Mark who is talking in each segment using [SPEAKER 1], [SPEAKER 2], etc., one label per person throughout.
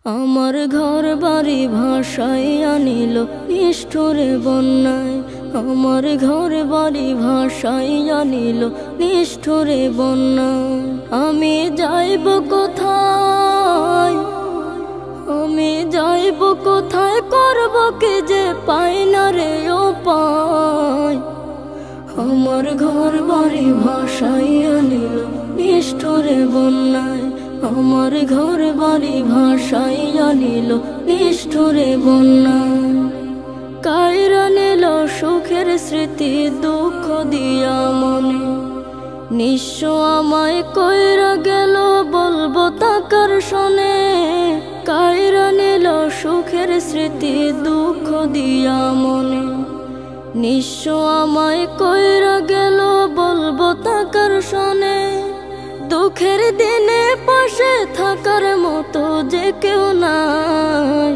[SPEAKER 1] আমার ঘর বাড়ি ভাসাইয়া নিল নিষ্ঠুরে বন্যায়। আমার ঘর বাড়ি ভাসাইয়া নিল নিষ্ঠুরে বন্যায়। আমি যাইব কোথায়, আমি যাইব কোথায়, করব কি যে পাই না রে উপায়। আমার ঘর বাড়ি ভাসাইয়া নিল নিষ্ঠুরে বন্যায়। আমার ঘর বাড়ি ভাসাইয়া নিল নিষ্ঠুরে বন্যায়। কাইরা নিল সুখের স্মৃতি দুঃখ দিয়া মনে, নিঃস্ব আমায় কইরা গেল বলবো তাকার শোনে। কাইরা নিল সুখের স্মৃতি দুঃখ দিয়া মনে, নিঃস্ব আমায় কইরা গেল বলবো তাকার শোনে। দুঃখের দিনে পাশে থাকার মতো যে কেউ নাই।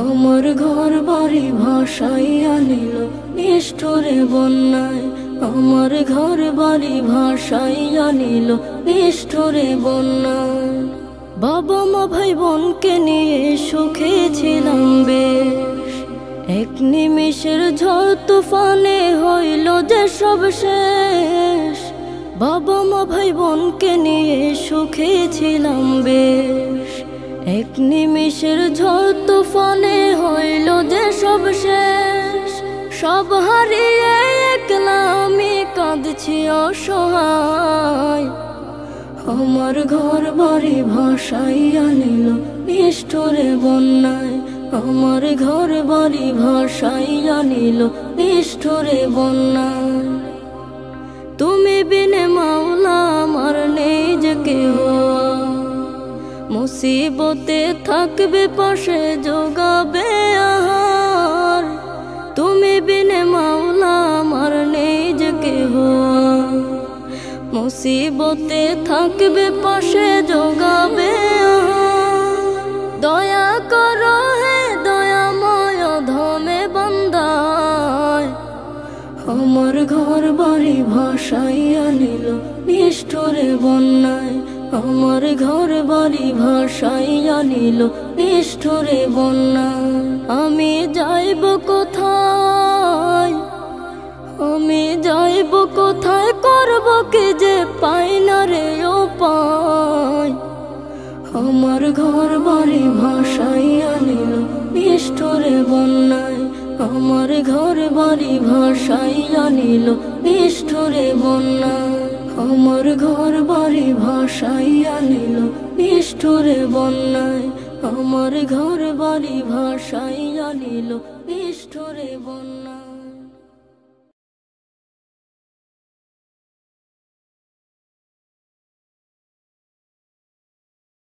[SPEAKER 1] আমার ঘর বাড়ি ভাসাইয়া নিল নিষ্ঠুরে বন্যায়। আমার ঘর বাড়ি ভাসাইয়া নিল নিষ্ঠুরে বন্যায়। বাবা মা ভাই বোনকে নিয়ে সুখে ছিলাম বেশ, এক নিমিষের ঝড় তুফানে হইল যে সব শেষ। বাবা মা ভাই বোনকে নিয়ে সুখে ছিলাম বেশ, এক নিমিষের ঝড় তুফানে হইল যে সব শেষ। সব হারিয়ে একলা আমি কাঁদছি অসহায়। আমার ঘর বাড়ি ভাসাইয়া নিল নিষ্ঠুরে বন্যায়। আমার ঘর বাড়ি ভাসাইয়া নিল নিষ্ঠুরে বন্যায়। তুমি বিনে মাওলা আমার নেই যে কেহ, মুসিবতে থাকবে পাশে যোগাবে আহার। তুমি বিনে মাওলা আমার নেই যে কেহ, মুসিবতে থাকবে পাশে যোগাবে আহার। দয়া করো হে দয়াময় ধমে বান্দায়। আমার ঘর বাড়ি ভাসাইয়া নিল নিষ্ঠুরে বন্যায়। আমার ঘর বাড়ি ভাসাইয়া নিল নিষ্ঠুরে বন্যায়। আমি যাইব কোথায়, আমি যাইব কোথায়, করব কি যে পাই না রে উপায়। আমার ঘর বাড়ি ভাসাইয়া নিল নিষ্ঠুরে বন্যায়। আমার ঘর বাড়ি ভাসাইয়া নিল নিষ্ঠুরে বন্যায়। আমার ঘর বাড়ি ভাসাইয়া নিল নিষ্ঠুরে বন্যায়। আমার ঘর বাড়ি ভাসাইয়া নিল নিষ্ঠুরে বন্যায়।